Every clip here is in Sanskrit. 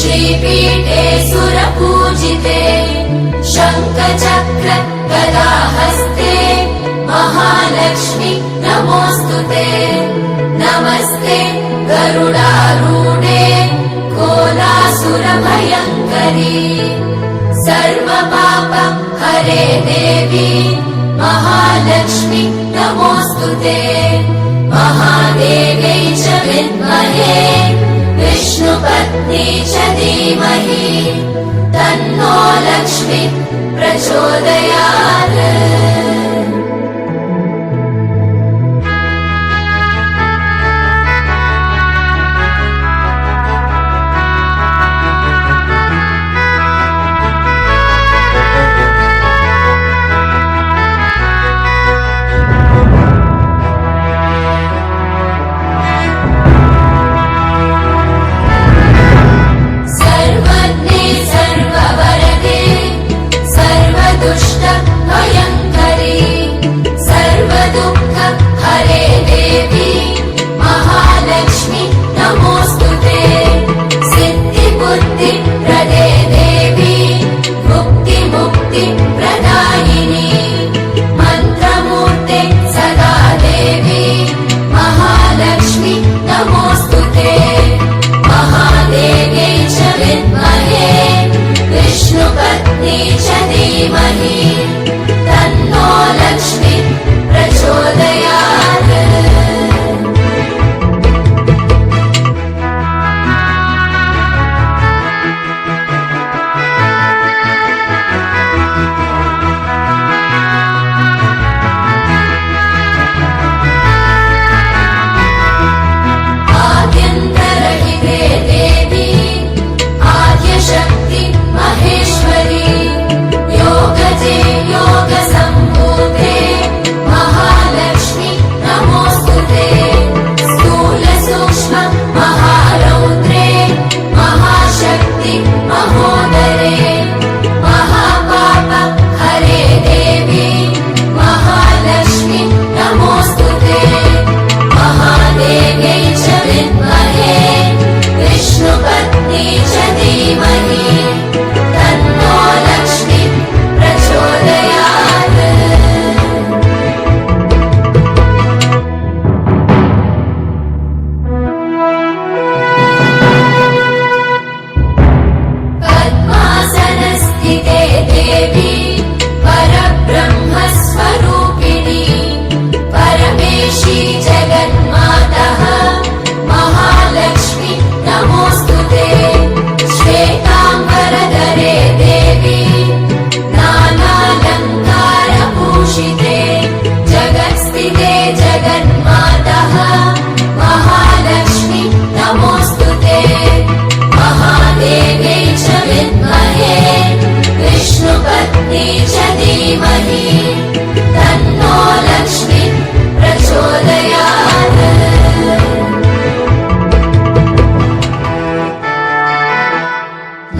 श्रीपीठे सुरपूजिते शङ्खचक्र गदाहस्ते महालक्ष्मी नमोऽस्तुते नमस्ते गरुडारूढे कोलासुरभयङ्करी सर्वपाप हरे देवी महालक्ष्मी नमोऽस्तुते महादेव्यै च विद्महे विष्णुपत्नी च धीमहि तन्नो लक्ष्मी प्रचोदयात्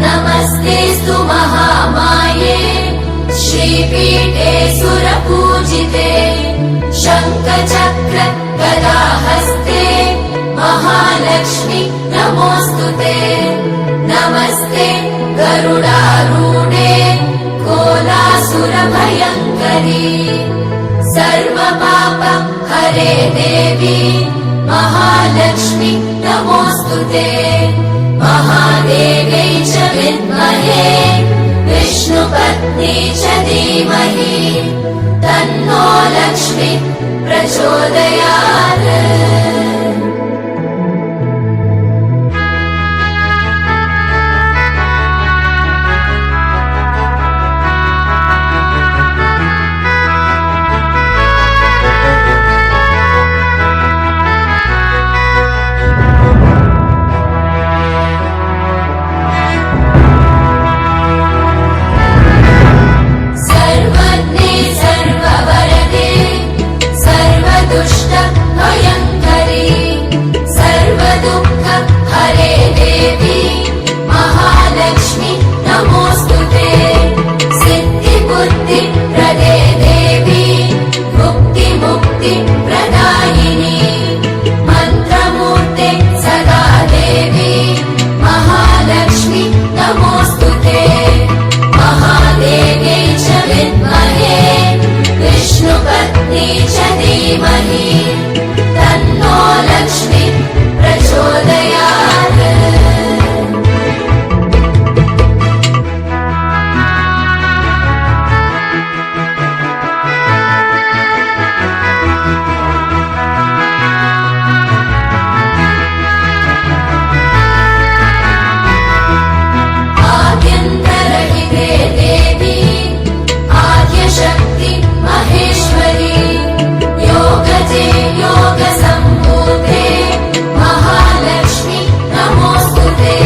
नमस्तेऽस्तु महामाये श्रीपीठे सुरपूजिते शङ्खचक्र गदाहस्ते महालक्ष्मी नमोऽस्तुते नमस्ते गरुडारूढे कोलासुरभयङ्करी सर्वपाप हरे देवी महालक्ष्मी नमोऽस्तुते महादेव्यै च विद्महे विष्णुपत्नी च धीमहि तन्नो लक्ष्मी प्रचोदयात् महालक्ष्मी धीमहि तन्नो लक्ष्मी प्रचोदयात् आद्यन्तरहिते देवी आद्यशक्ति महेश्वरी योगजे योगसम्भूते महालक्ष्मी नमोऽस्तुते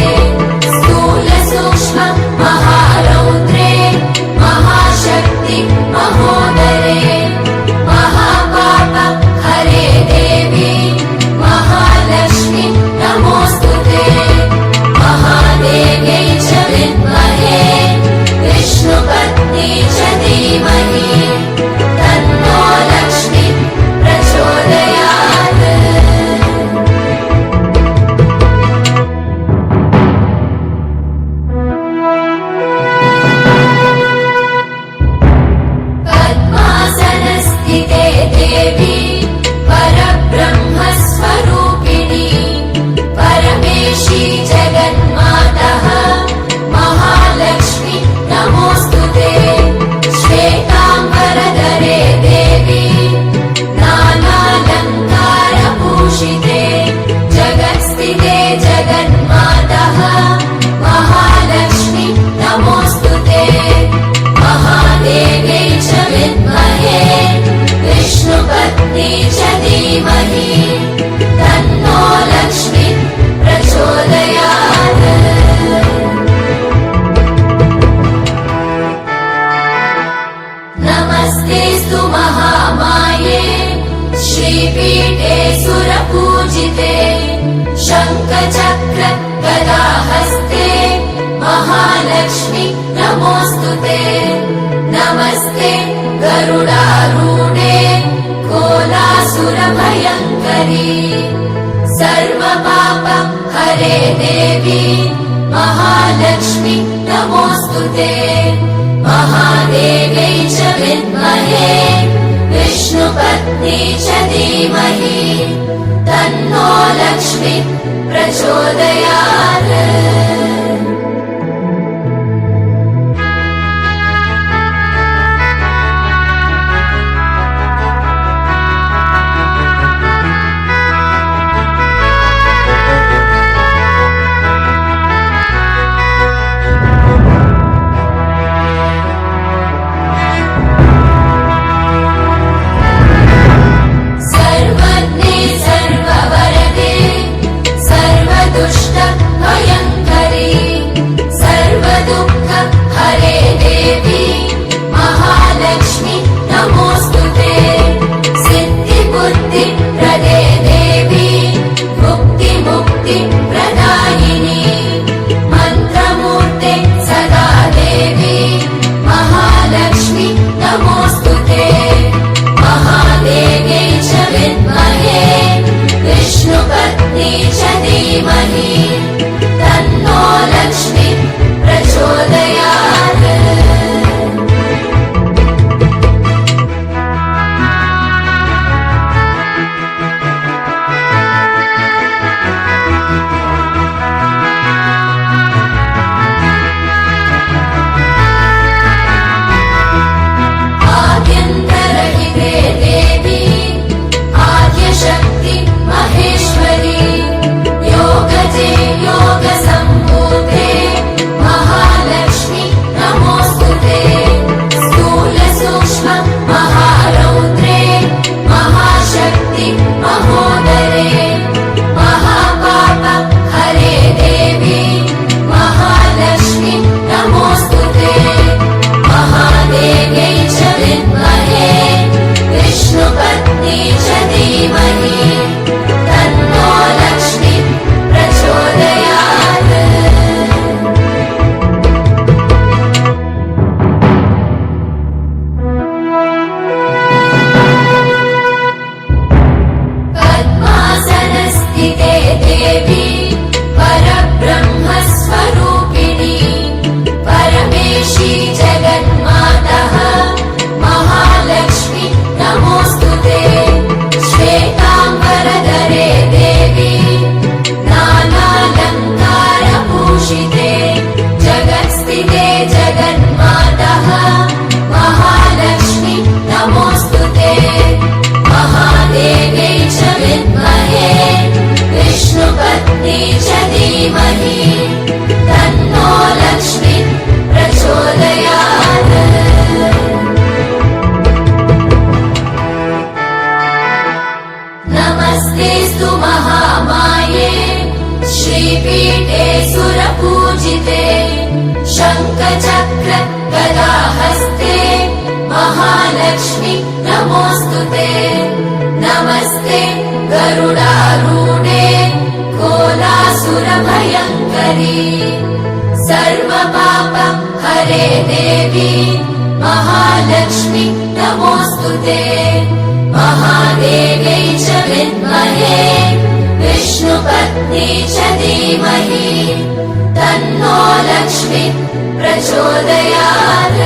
स्थूलसूक्ष्म महारौद्रे महाशक्ति महोदरे महापाप हरे देवी महालक्ष्मी नमोऽस्तुते महादेव्यै च विद्महे विष्णुपत्नी च धीमहि तन्नो लक्ष्मी प्रचोदयात् पद्मासनस्थिते देवी परब्रह्मस्वरूपिणी परमेशी जगन्मातः महालक्ष्मी नमोऽस्तुते श्वेताम्बरधरे देवी नानालङ्कारभूषिते जगत्स्थिते जगन्मातः महालक्ष्मी नमोऽस्तुते महादेव्यै च विद्महे विष्णुपत्नी च धीमहि तन्नो लक्ष्मी प्रचोदयात् नमस्तेऽस्तु महामाये श्रीपीठे सुरपूजिते शङ्खचक्र गदाहस्ते महालक्ष्मी नमोऽस्तुते नमस्ते गरुडारूढे कोलासुरभयङ्करी सर्वपाप हरे देवी महालक्ष्मी नमोऽस्तुते महादेव्यै च विद्महे विष्णुपत्नी च धीमहि तन्नो लक्ष्मी प्रचोदयात् सर्वज्ञे सर्ववरदे सर्वदुष्ट भयङ्करी नमस्तेऽस्तु महामाये श्रीपीठे सुरपूजिते शङ्खचक्र गदाहस्ते महालक्ष्मी नमोऽस्तुते नमस्ते गरुडारूढे कोलासुरभयङ्करी सर्वपाप हरे देवी महालक्ष्मी नमोऽस्तुते महादेव्यै च विद्महे विष्णुपत्नी च धीमहि तन्नो लक्ष्मी प्रचोदयात्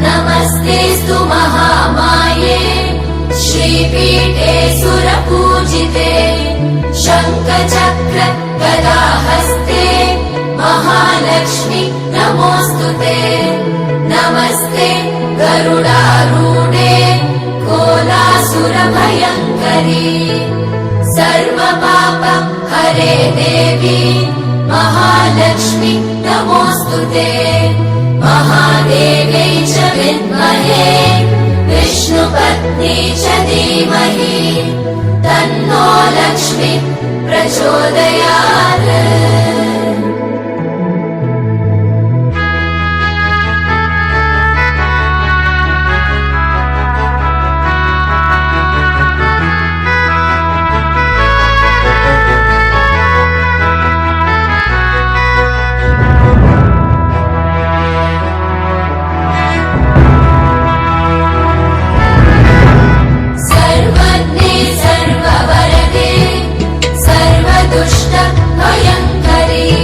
नमस्तेऽस्तु महामाये श्रीपीठे सुरपूजिते शङ्खचक्र गदाहस्ते महालक्ष्मी नमोऽस्तुते नमस्ते गरुडारूढे कोलासुरभयङ्करी सर्वपाप हरे देवी महालक्ष्मी नमोऽस्तुते महादेव्यै च विद्महे विष्णुपत्नी च धीमहि तन्नो लक्ष्मी प्रचोदयात् सर्ववरदे सर्वदुष्ट भयङ्करी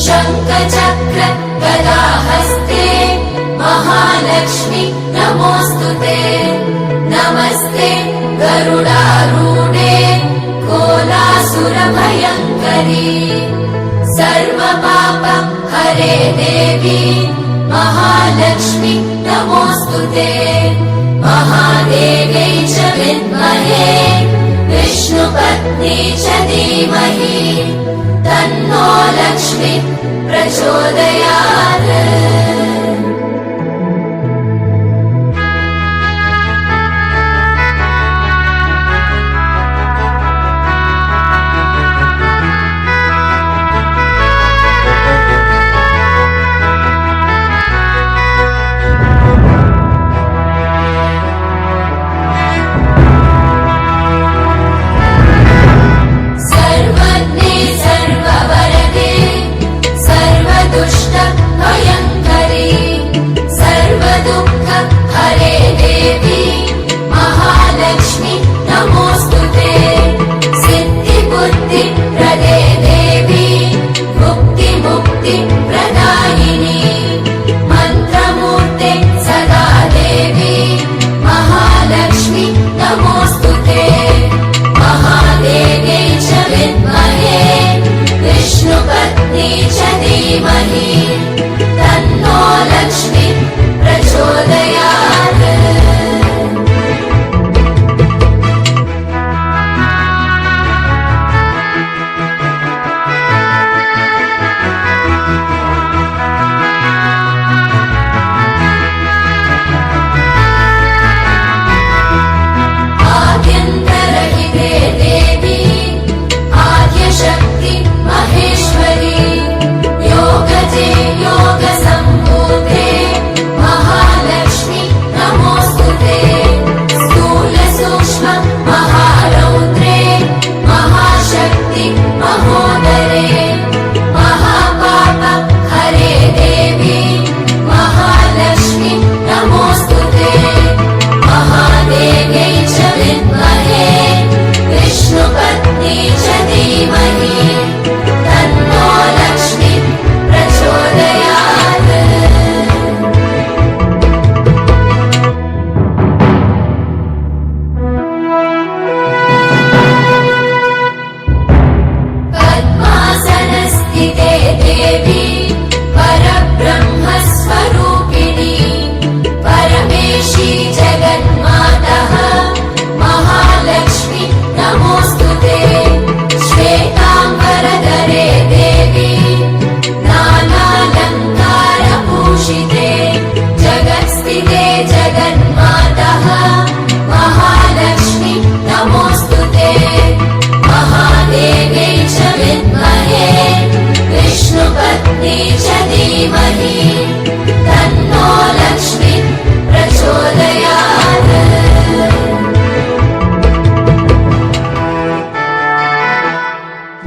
शङ्खचक्र गदाहस्ते महालक्ष्मी नमोऽस्तुते नमस्ते गरुडारूढे कोलासुरभयङ्करी सर्वपाप हरे देवी महालक्ष्मी नमोऽस्तुते महादेव्यै च विद्महे विष्णुपत्नी च धीमहि तन्नो लक्ष्मी प्रचोदयात् तन्नो लक्ष्मी प्रचोदयात् आद्यन्तरहिते देवी आद्यशक्ति महेश्वरी योगजे योगसम्भूते महालक्ष्मी नमोऽस्तुते स्थूलसूक्ष्म महारौद्रे महाशक्ति महोदरे महापाप हरे देवी महालक्ष्मी नमोऽस्तुते महादेव्यै च विद्महे विष्णुपत्नी च धीमहि तन्नो लक्ष्मी प्रचोदयात् पद्मासनस्थिते देवी परब्रह्मस्वरूपिणी परमेशी जगन्मातः महालक्ष्मी नमोऽस्तुते श्वेताम्बरधरे देवी नानालङ्कारभूषिते जगत्स्थिते जगन्मातः महालक्ष्मी नमोऽस्तुते महादेव्यै च विद्महे विष्णुपत्नी च धीमहि तन्नो लक्ष्मी प्रचोदयात्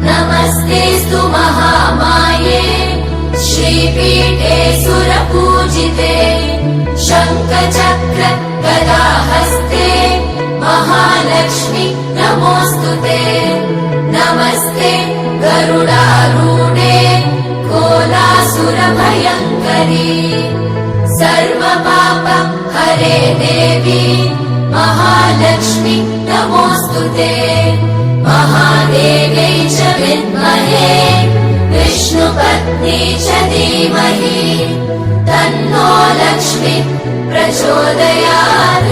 नमस्तेऽस्तु महामाये श्रीपीठे सुरपूजिते शङ्खचक्र गदाहस्ते महालक्ष्मी नमोऽस्तुते नमस्ते गरुडारूढे कोलासुरभयङ्करी सर्वपाप हरे देवी महालक्ष्मी नमोऽस्तुते महादेव्यै च विद्महे विष्णुपत्नी च धीमहि तन्नो लक्ष्मी प्रचोदयात्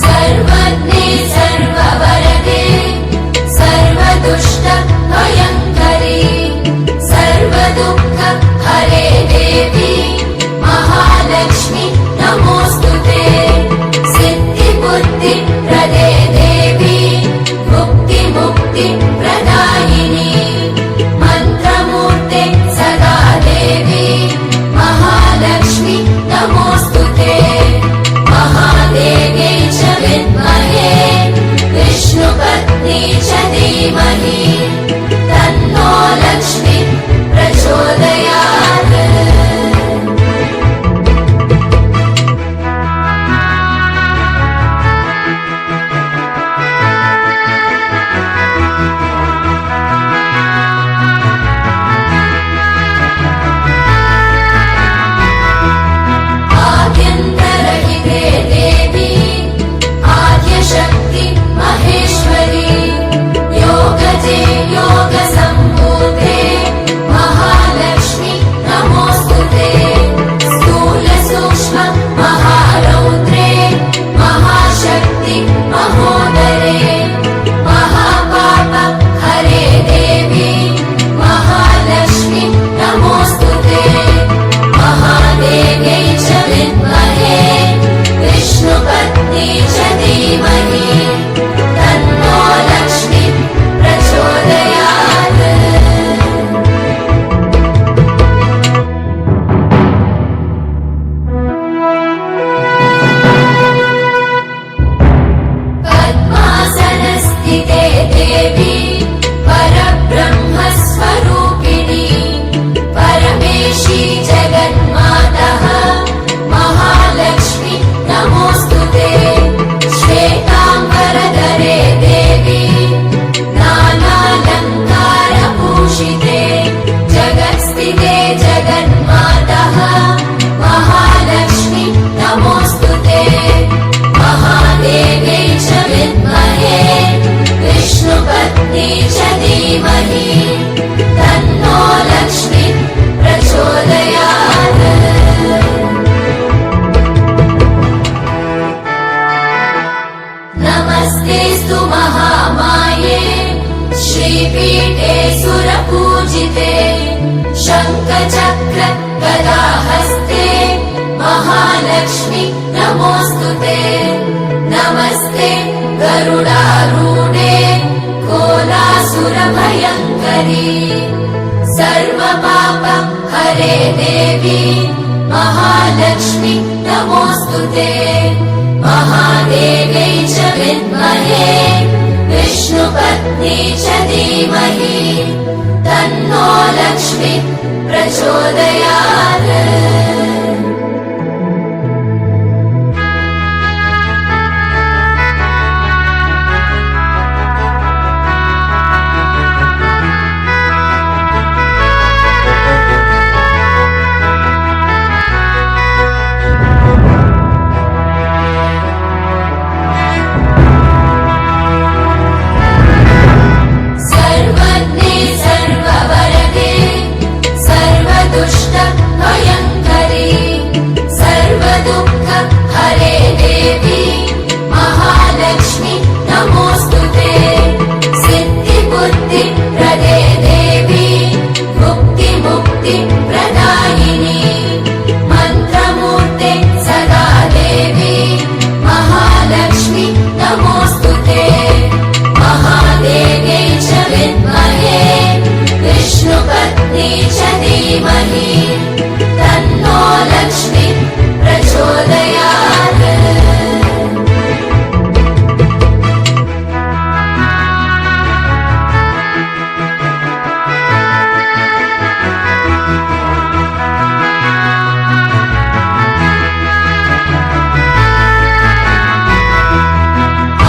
सर्वज्ञे सर्ववरदे सर्वदुष्ट भयङ्करी विष्णुपत्नी च धीमहि तन्नो लक्ष्मी प्रचोदयात्। पद्मासनस्थिते देवी परब्रह्मस्वरूपिणी परमेशी जगन्मातः महालक्ष्मी नमोऽस्तुते। श्वेताम्बरधरे देवी नानालङ्कारभूषिते जगत्स्थिते जगन्मातः महालक्ष्मी नमोऽस्तुते। महादेव्यै च विद्महे विष्णुपत्नी च धीमहि तन्नो लक्ष्मी प्रचोदयात्। नमस्तेऽस्तु महामाये श्रीपीठे सुरपूजिते शङ्खचक्र गदाहस्ते महालक्ष्मी नमोऽस्तुते। नमस्ते गरुडारूढे कोलासुरभयङ्करी सर्वपाप हरे देवी महालक्ष्मी नमोऽस्तुते। महादेव्यै च विद्महे विष्णुपत्नी च धीमहि तन्नो लक्ष्मी प्रचोदयात्। सर्वज्ञे सर्ववरदे सर्वदुष्ट भयङ्करी सर्वदुःख हरे देवी महालक्ष्मी नमोऽस्तुते। सिद्धिबुद्धि प्रदे देवी मुक्ति प्रदायिनी मन्त्रमूर्ते सदा देवी महालक्ष्मी नमोऽस्तुते। महादेव्यै च विद्महे विष्णुपत्नी च धीमहि तन्नो लक्ष्मी प्रचोदयात्।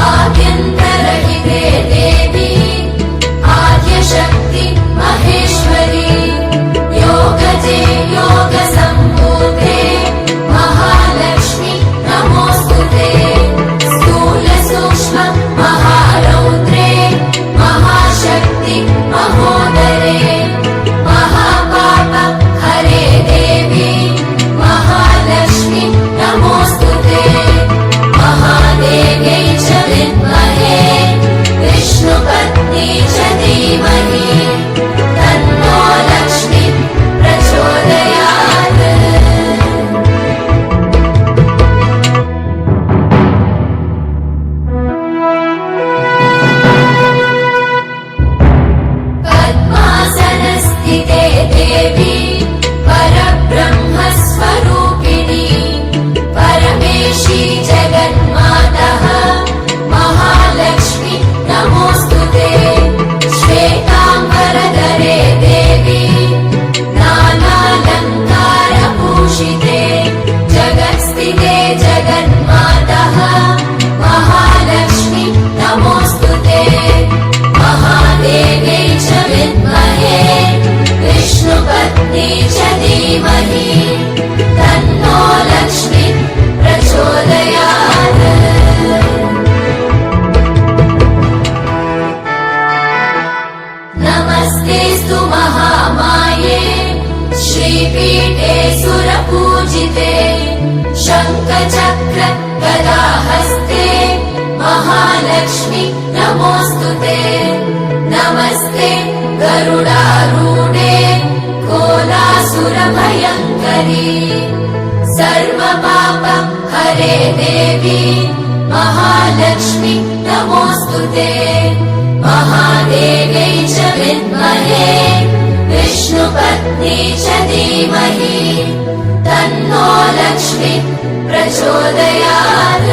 आद्यन्तरहिते देवी आद्यशक्ति महेश्वरी योगजे योगसम्भूते महालक्ष्मी नमोऽस्तुते। स्थूलसूक्ष्म महारौद्रे महाशक्ति महोदरे महापाप हरे देवी महालक्ष्मी नमोऽस्तुते। महादेव्यै च विद्महे विष्णुपत्नी च धीमहि तन्नो लक्ष्मी प्रचोदयात्। पद्मासनस्थिते देवी परब्रह्मस्वरूपिणी परमेशी जगन्मातः महालक्ष्मी नमोऽस्तुते। श्वेताम्बरधरे देवी नानालङ्कारभूषिते जगत्स्थिते जगन्मातः महालक्ष्मी नमोऽस्तुते। महादेव्यै च विद्महे विष्णुपत्नी च धीमहि तन्नो लक्ष्मी प्रचोदयात्। नमस्तेऽस्तु महामाये श्रीपीठे सुरपूजिते शङ्खचक्र गदाहस्ते महालक्ष्मी नमोऽस्तुते। नमस्ते गरुडारूढे कोलासुरभयङ्करी सर्वपाप हरे देवी महालक्ष्मी नमोऽस्तुते महादेव्यै च विद्महे विष्णुपत्नी च धीमहि तन्नो लक्ष्मी प्रचोदयात्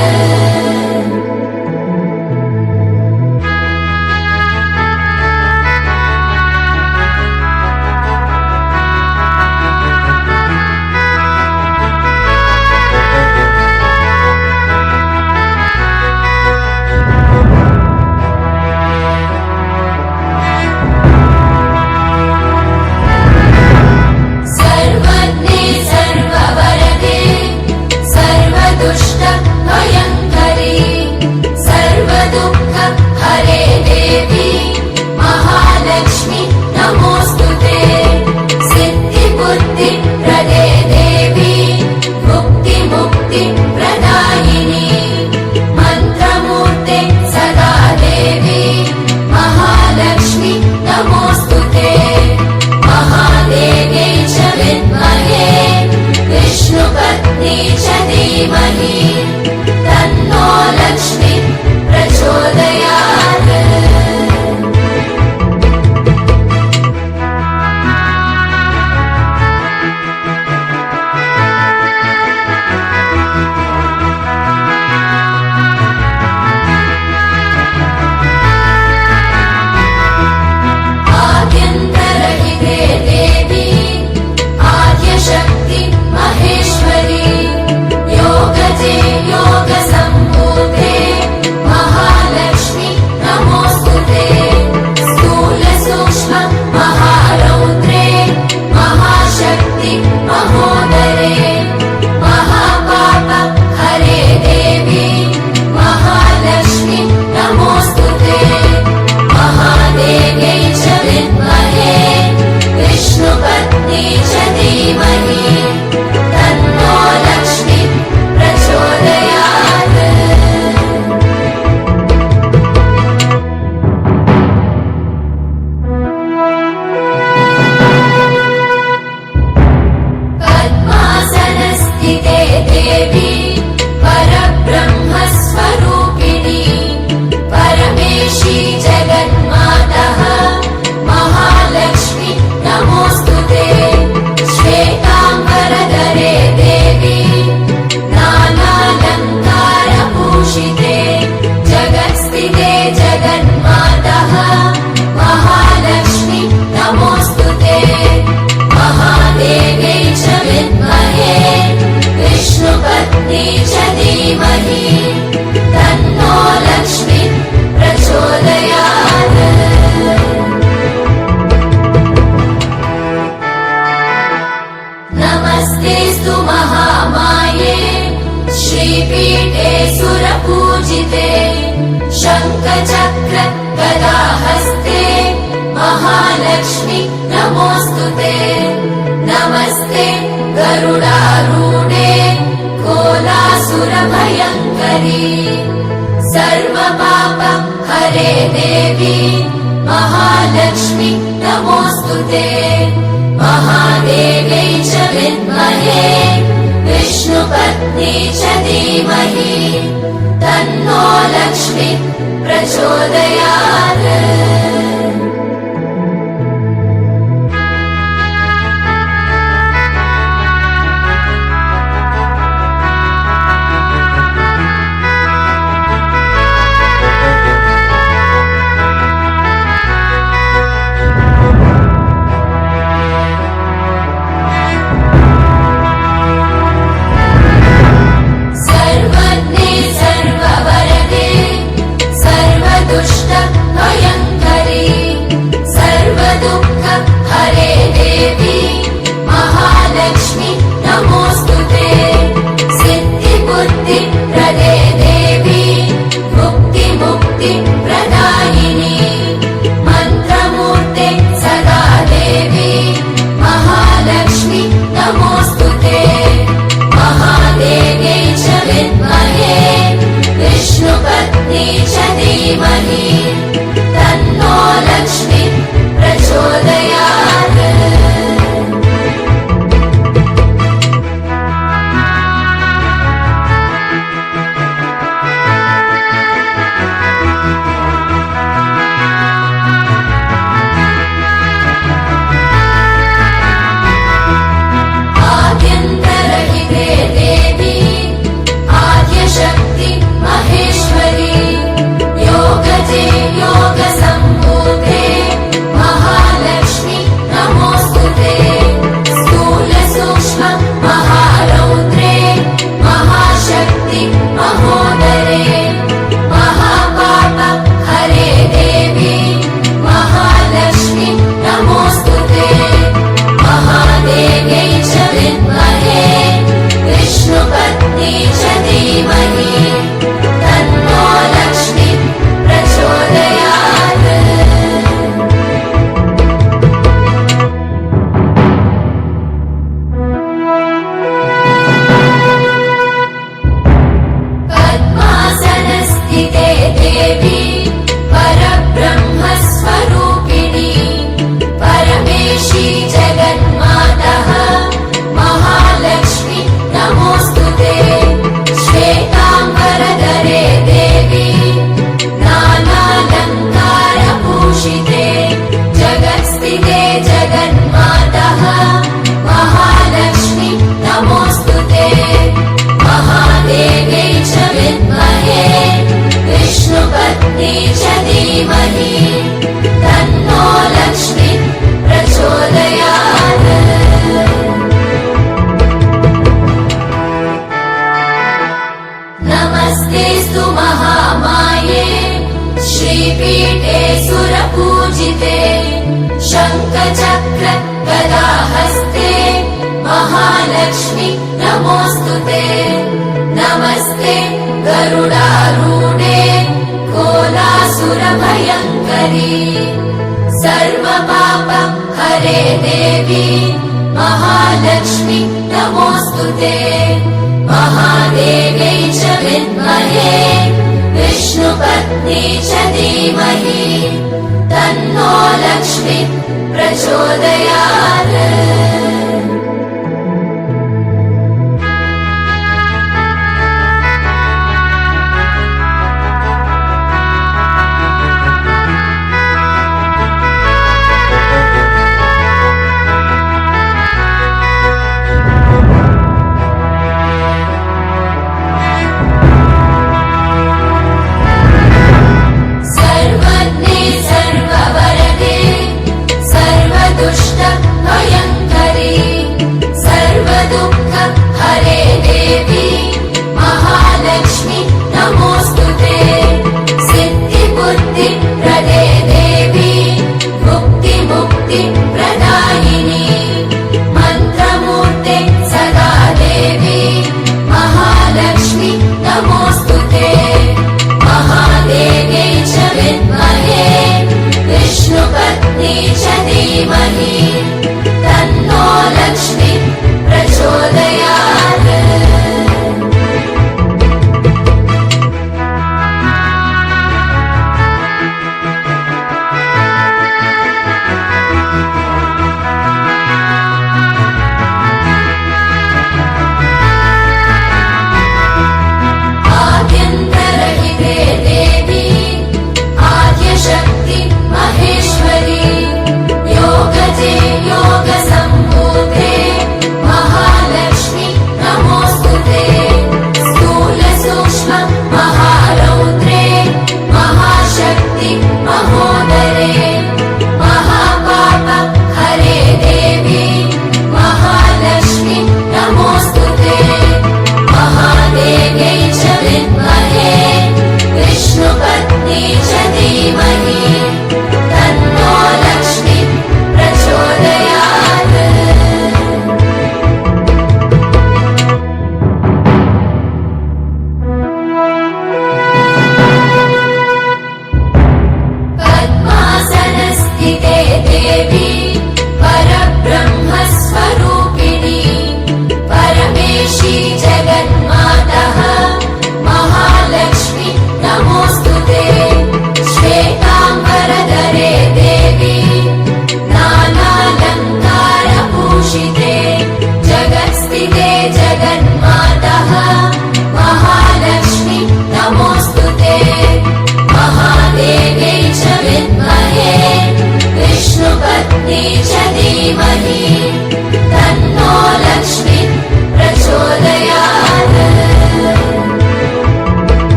नमस्तेऽस्तु महामाये श्रीपीठे सुरपूजिते शङ्खचक्र गदाहस्ते महालक्ष्मी नमोऽस्तुते नमस्ते गरुडारूढे कोलासुरभयङ्करी सर्वपाप हरे देवी महालक्ष्मी नमोऽस्तुते महादेव्यै च विद्महे विष्णुपत्नी च धीमहि तन्नो लक्ष्मी प्रचोदयात् सर्ववरदे सर्वदुष्ट भयङ्करी नमस्तेऽस्तु महामाये श्रीपीठे सुरपूजिते शङ्खचक्र गदाहस्ते महालक्ष्मी नमोऽस्तुते नमस्ते गरुडारूढे कोलासुरभयङ्करी सर्वपाप हरे देवी महालक्ष्मी नमोऽस्तुते महादेव्यै च विद्महे विष्णुपत्नी च धीमहि तन्नो लक्ष्मी प्रचोदयात्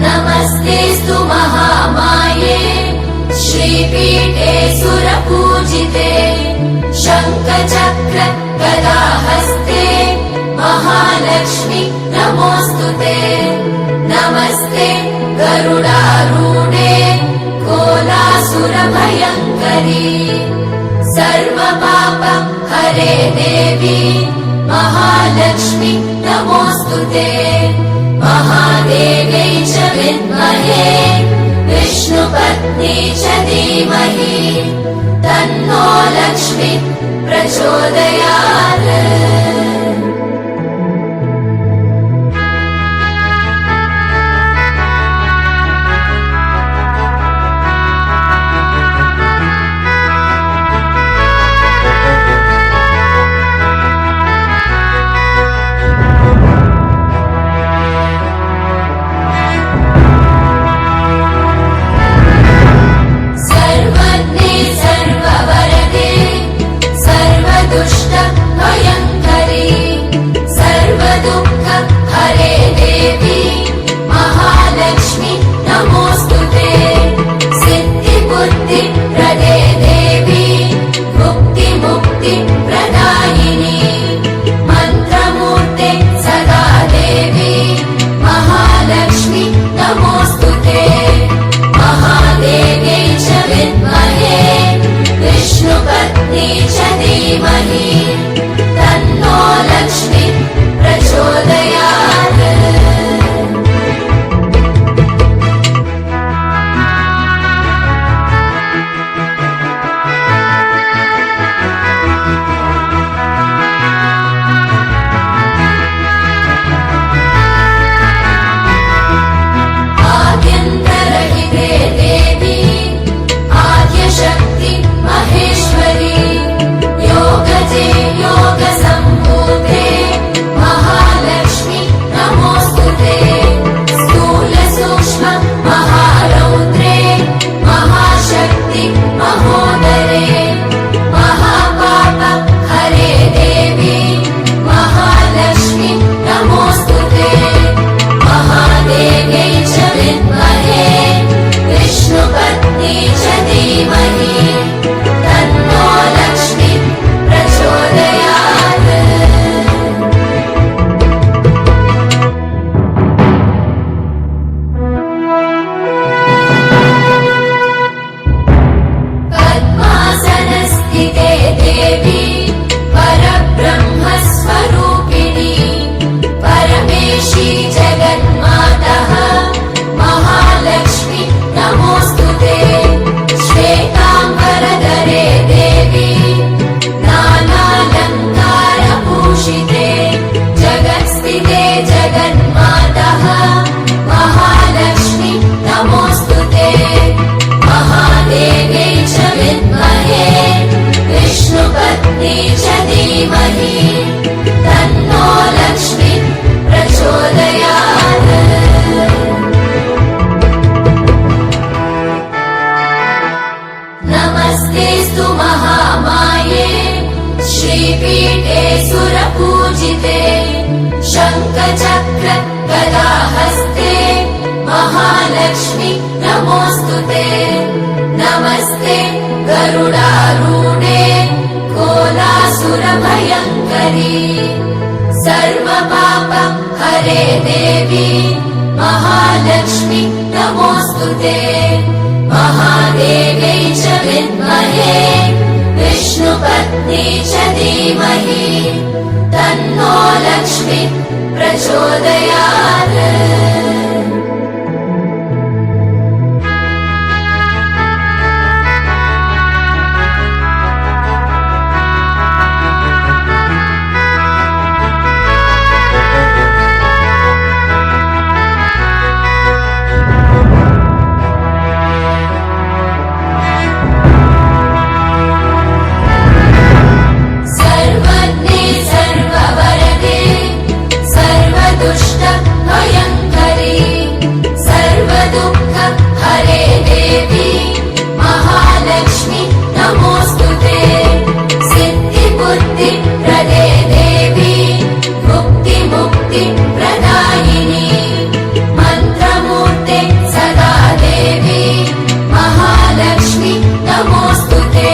नमस्तेऽस्तु महामाये श्रीपीठे सुरपूजिते शङ्खचक्र गदाहस्ते महालक्ष्मी नमोऽस्तुते नमस्ते गरुडारूढे कोलासुरभयङ्करी सर्वपाप हरे देवी महालक्ष्मी नमोऽस्तुते महादेव्यै च विद्महे विष्णुपत्नी च धीमहि तन्नो लक्ष्मी प्रचोदयात् सर्ववरदे सर्वदुष्ट भयङ्करी ते जगन्मातः महालक्ष्मी नमोऽस्तुते महादेव्यै च विद्महे विष्णुपत्नी च धीमहि तन्नो लक्ष्मी प्रचोदयात् नमस्तेऽस्तु महामाये श्रीपीठे सुरपूजिते शङ्खचक्र गदाहस्ते महालक्ष्मी नमोऽस्तुते नमस्ते गरुडारूढे कोलासुरभयङ्करी सर्वपाप हरे देवी महालक्ष्मी नमोऽस्तुते महादेव्यै च विद्महे विष्णुपत्नी च धीमहि तन्नो लक्ष्मी प्रचोदयात् सर्वज्ञे सर्ववरदे सर्वदुष्ट भयङ्करी सर्वदुःख हरे देवी महालक्ष्मी नमोऽस्तुते सिद्धिबुद्धि प्रदे देवी मुक्ति प्रदायिनी मन्त्रमूर्ते सदा देवी महालक्ष्मी नमोऽस्तुते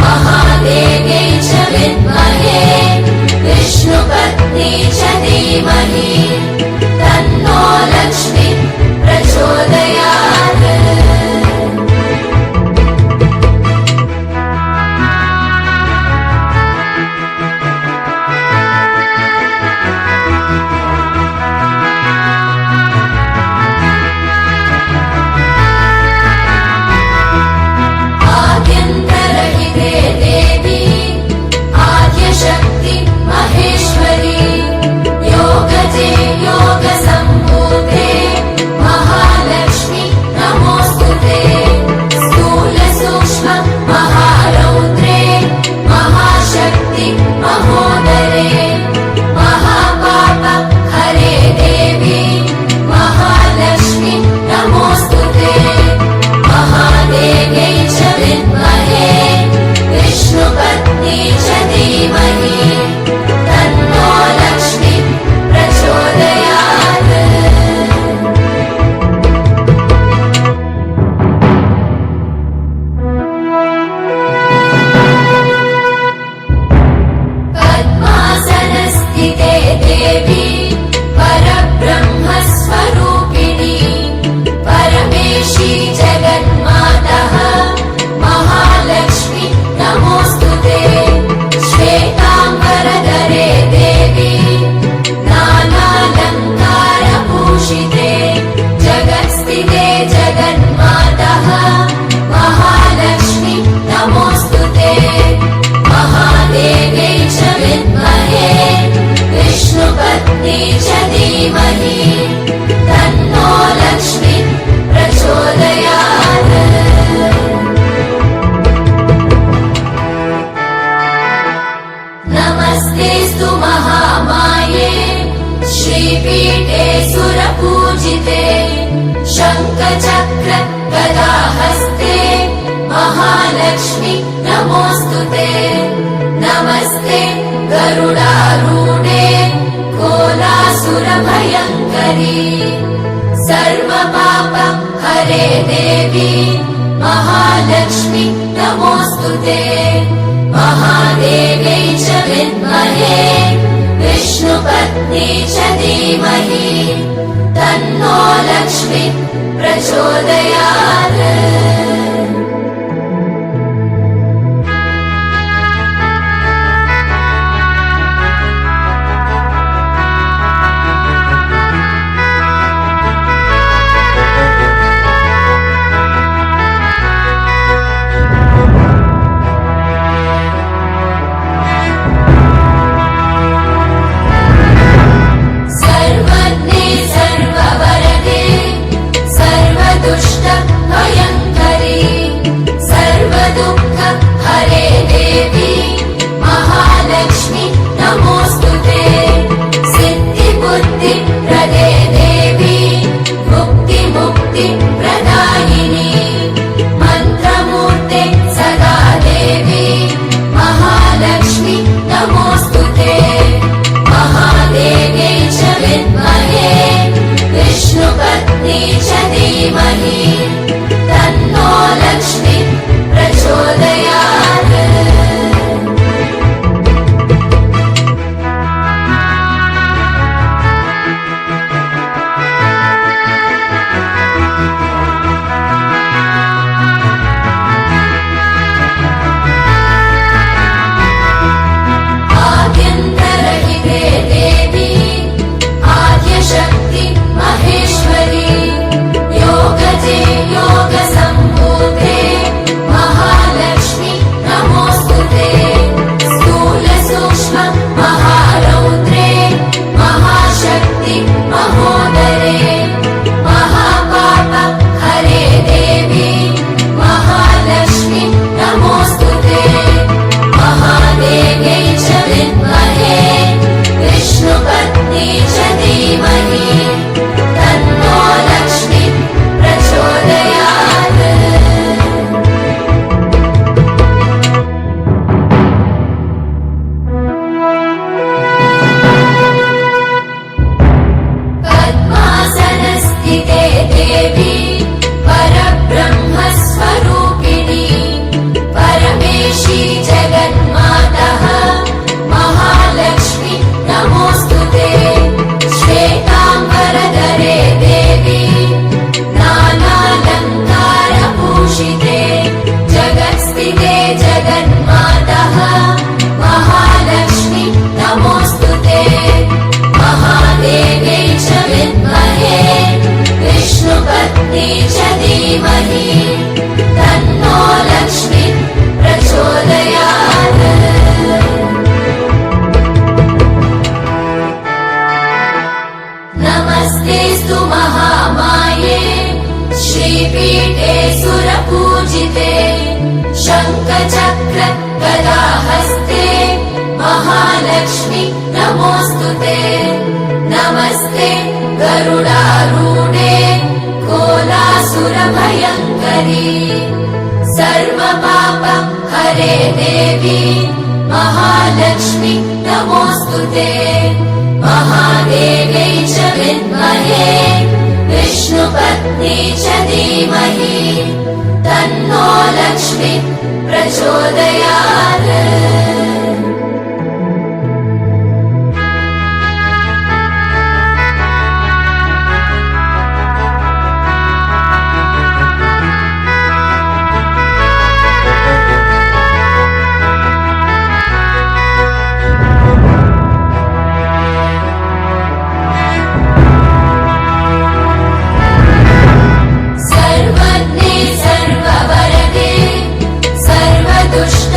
महादेव्यै च विद्महे विष्णुपत्नी च धीमहि तन्नो लक्ष्मी प्रचोदयात् आद्यन्तरहिते देवी आद्यशक्ति महेश्वरी योगजे योगसम्भूते महालक्ष्मी नमोऽस्तुते स्थूलसूक्ष्म महारौद्रे महाशक्ति महोदरे महापाप हरे देवी महालक्ष्मी नमोऽस्तुते महादेव्यै च विद्महे विष्णुपत्नी च धीमहि तन्नो लक्ष्मी प्रचोदयात् पद्मासनस्थिते देवी परब्रह्मस्वरूपिणी परमेशी जगन्मातः महालक्ष्मी नमोऽस्तुते श्वेताम्बरधरे देवी नानालङ्कारभूषिते जगत्स्थिते जगन्मातः महालक्ष्मी नमोऽस्तुते महादेव्यै च विद्महे विष्णुपत्नी च धीमहि तन्नो लक्ष्मी प्रचोदयात् नमस्तेऽस्तु महामाये श्रीपीठे सुरपूजिते शङ्खचक्र गदाहस्ते महालक्ष्मी नमोऽस्तुते नमस्ते गरुडारूढे कोलासुरभयङ्करी सर्वपाप हरे देवी महालक्ष्मी नमोऽस्तुते महादेव्यै च विद्महे विष्णुपत्नी च धीमहि तन्नो लक्ष्मी प्रचोदयात् सिद्धिप्रदे देवी मुक्तिप्रदायिनी मन्त्रमूर्ते सदा देवी महालक्ष्मी नमोऽस्तुते महादेव्यै च विद्महे विष्णुपत्नी च धीमहि तन्नो लक्ष्मी प्रचोदयात् आद्यन्तरहिते देवी आद्यशक्ति महेश्वरी योगजे योगसम्भूते महालक्ष्मी नमोऽस्तुते स्थूलसूक्ष्म महारौद्रे महाशक्ति महोदरे महापाप हरे देवी महालक्ष्मी नमोऽस्तुते महादेव्यै च विद्महे विष्णुपत्नी च धीमहि तन्नो लक्ष्मी प्रचोदयात् पद्मासनस्थिते देवी परब्रह्मस्वरूपिणी परमेशी जगन्मातः महालक्ष्मी नमोऽस्तुते श्वेताम्बरधरे देवी नानालङ्कारभूषिते जगत्स्थिते जगन्मातः महालक्ष्मी नमोऽस्तुते महादेव्यै च विद्महे विष्णुपत्नी च धीमहि तन्नो लक्ष्मी प्रचोदयात् नमस्तेऽस्तु महामाये श्रीपीठे सुरपूजिते शङ्खचक्र गदाहस्ते महालक्ष्मी नमोऽस्तुते नमस्ते गरुडारूढे कोलासुरभयङ्करी सर्वपाप हरे देवी महालक्ष्मी नमोऽस्तुते महादेव्यै च विद्महे विष्णुपत्नी च धीमहि तन्नो लक्ष्मी प्रचोदयात् सर्वज्ञे सर्ववरदे सर्वदुष्ट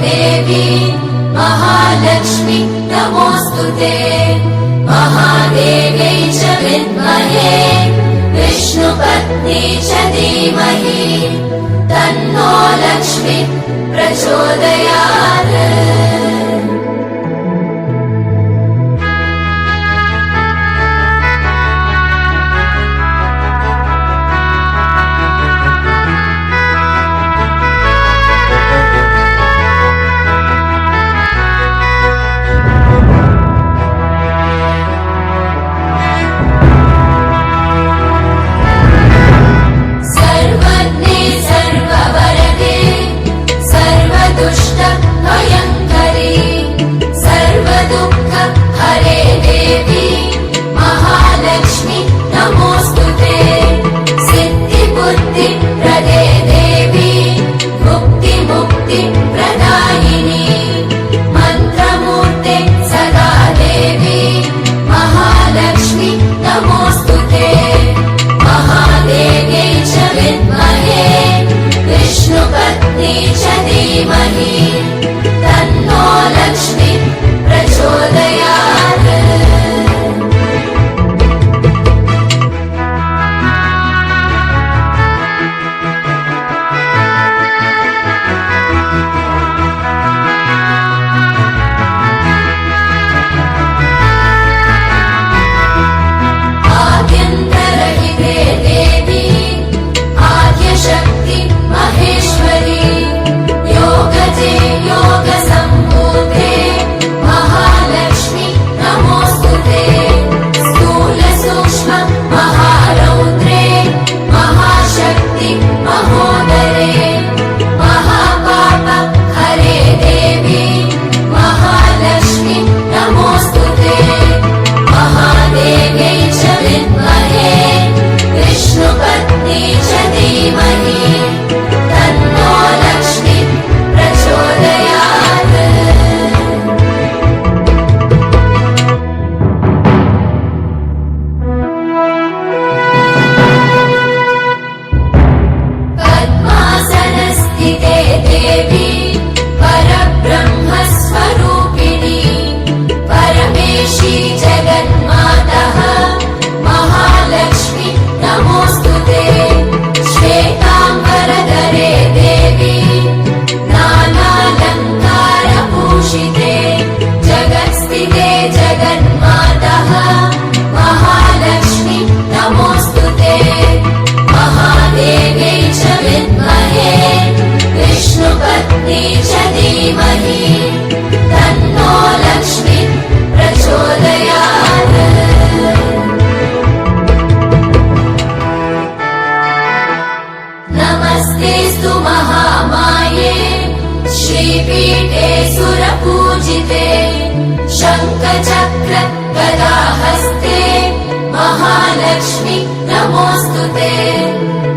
देवी महालक्ष्मी नमोऽस्तुते महादेव्यै च विद्महे विष्णुपत्नी च धीमहि तन्नो लक्ष्मी प्रचोदयात्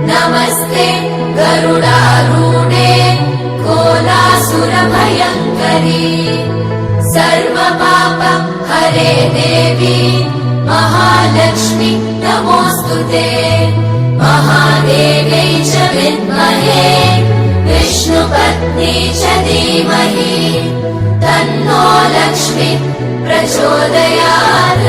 नमस्ते गरुडारूढे कोलासुरभयङ्करी सर्वपाप हरे देवी महालक्ष्मी नमोऽस्तुते महादेव्यै च विद्महे विष्णुपत्नी च धीमहि तन्नो लक्ष्मी प्रचोदयात्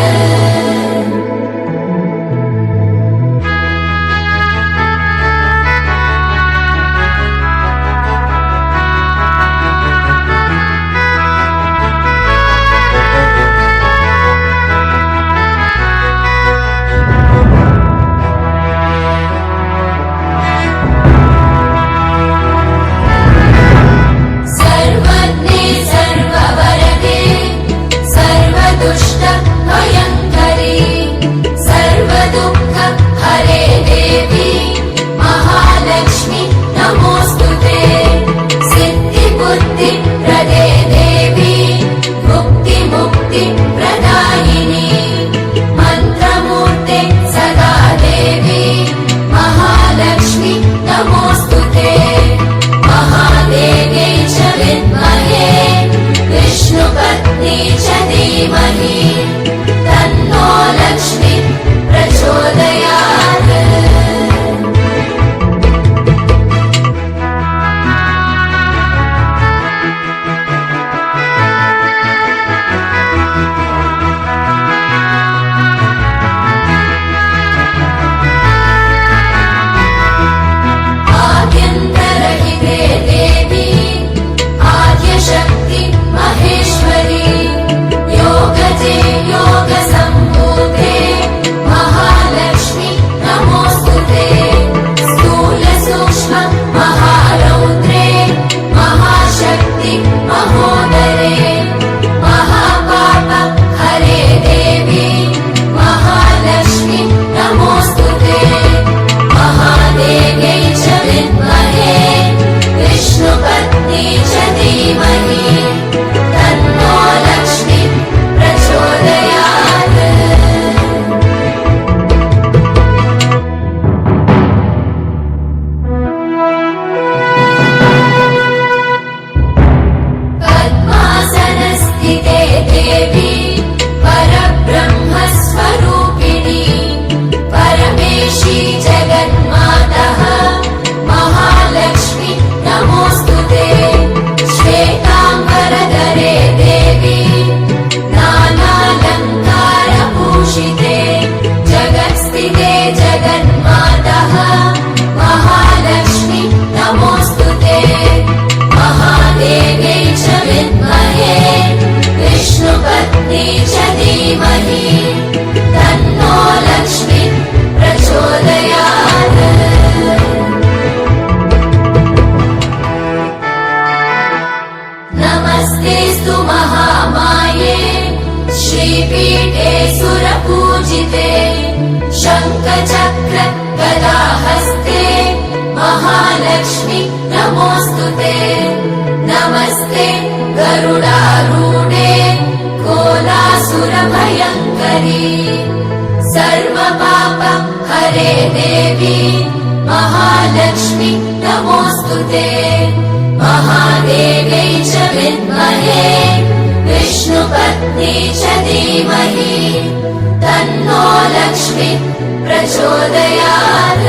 श्रीपीठे सुरपूजिते शङ्खचक्र गदाहस्ते महालक्ष्मी नमोऽस्तुते नमस्ते गरुडारूढे कोलासुरभयङ्करी सर्वपाप हरे देवी महालक्ष्मी नमोऽस्तुते महादेव्यै च विद्महे विष्णुपत्नी च धीमहि तन्नो लक्ष्मी प्रचोदयात्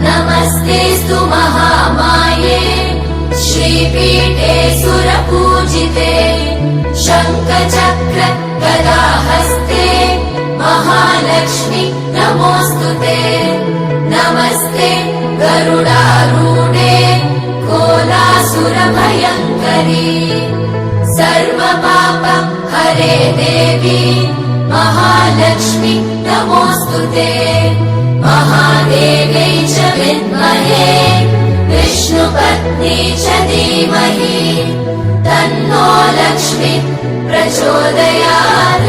नमस्तेऽस्तु महामाये श्रीपीठे सुरपूजिते शङ्खचक्र गदाहस्ते महालक्ष्मी नमोऽस्तुते नमस्ते गरुडारूढे कोलासुरभयङ्करी सर्वपाप हरे देवी महालक्ष्मी नमोऽस्तुते महादेव्यै च विद्महे विष्णुपत्नी च धीमहि तन्नो लक्ष्मी प्रचोदयात्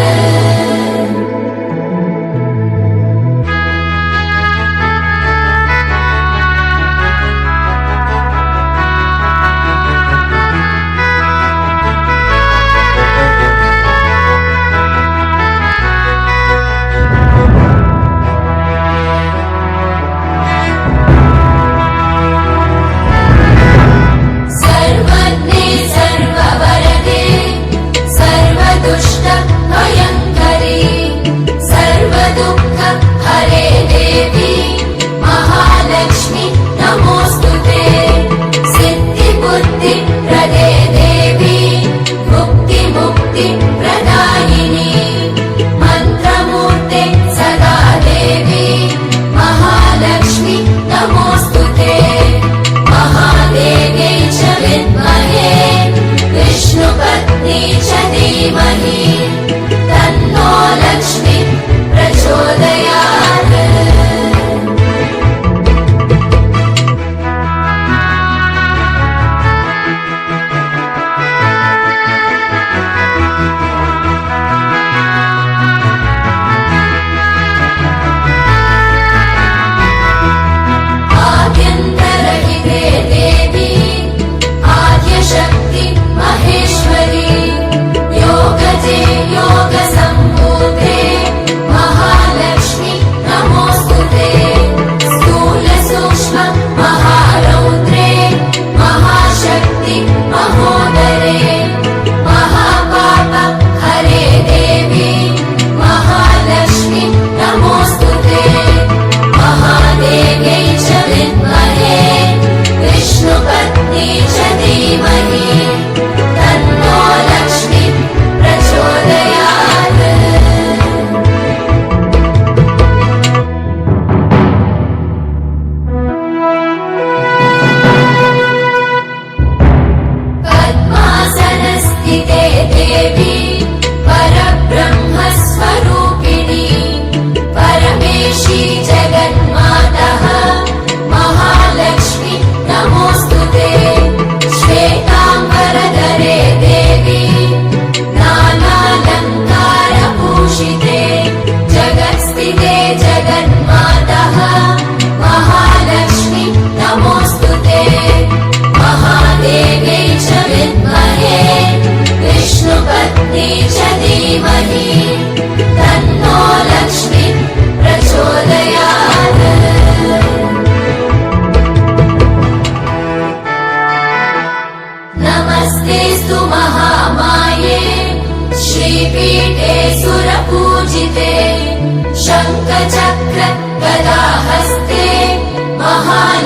सर्ववरदे सर्वदुष्ट भयङ्करी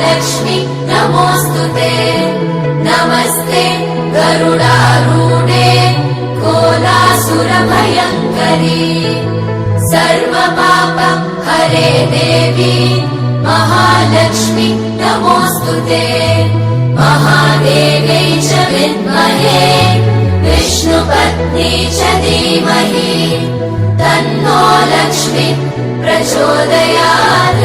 महालक्ष्मि नमोऽस्तुते। नमस्ते गरुडारूढे कोलासुरभयङ्करी। सर्वपाप हरे देवी महालक्ष्मि नमोऽस्तुते। महादेव्यै च विद्महे विष्णुपत्नी च धीमहि तन्नो लक्ष्मी प्रचोदयात्।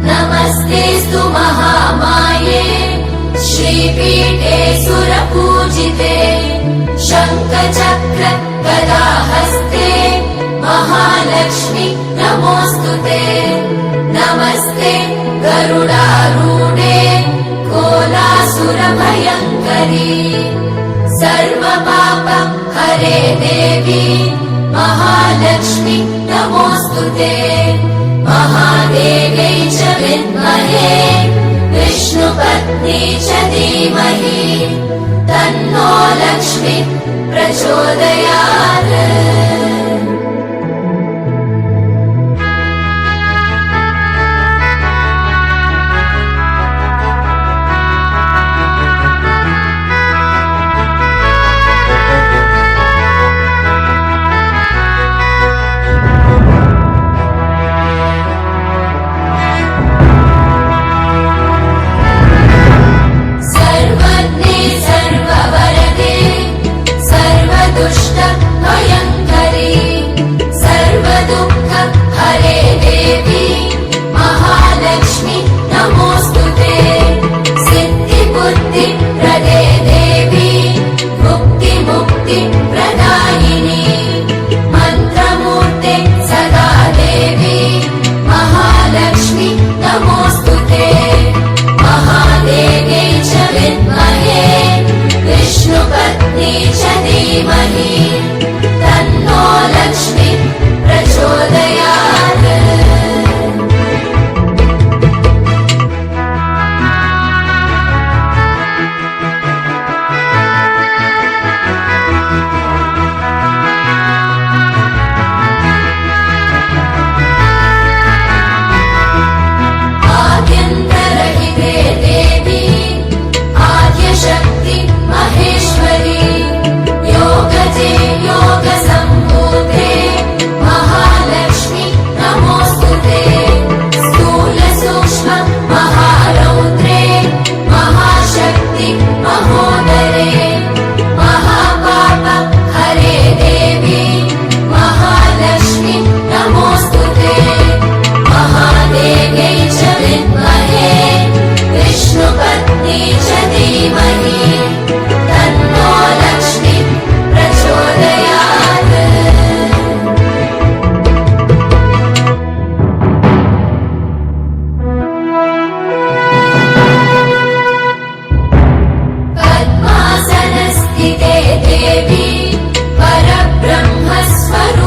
नमस्तेस्तु महामाये श्रीपीठे सुरपूजिते शङ्खचक्र गदाहस्ते महालक्ष्मि नमोऽस्तुते। नमस्ते गरुडारूढे कोलासुरभयङ्करी। सर्वपाप हरे देवी महालक्ष्मि नमोऽस्तुते। महादेव्यै च विद्महे विष्णुपत्नी च धीमहि तन्नो लक्ष्मी प्रचोदयात्। सर्वज्ञे सर्ववरदे सर्वदुष्ट धीमहि तन्नो लक्ष्मी प्रचोदयात् आद्यन्तरहिते देवी आद्यशक्ति महेश्वरी योगजे योगसम्भूते महालक्ष्मी नमोऽस्तुते स्थूलसूक्ष्म महारौद्रे महाशक्ति महोदरे महापाप हरे देवी महालक्ष्मी नमोऽस्तुते महादेव्यै च विद्महे विष्णुपत्नी च धीमहि तन्नो लक्ष्मी प्रचोदयात् पद्मासनस्थिते देवी परब्रह्मस्वरूपिणी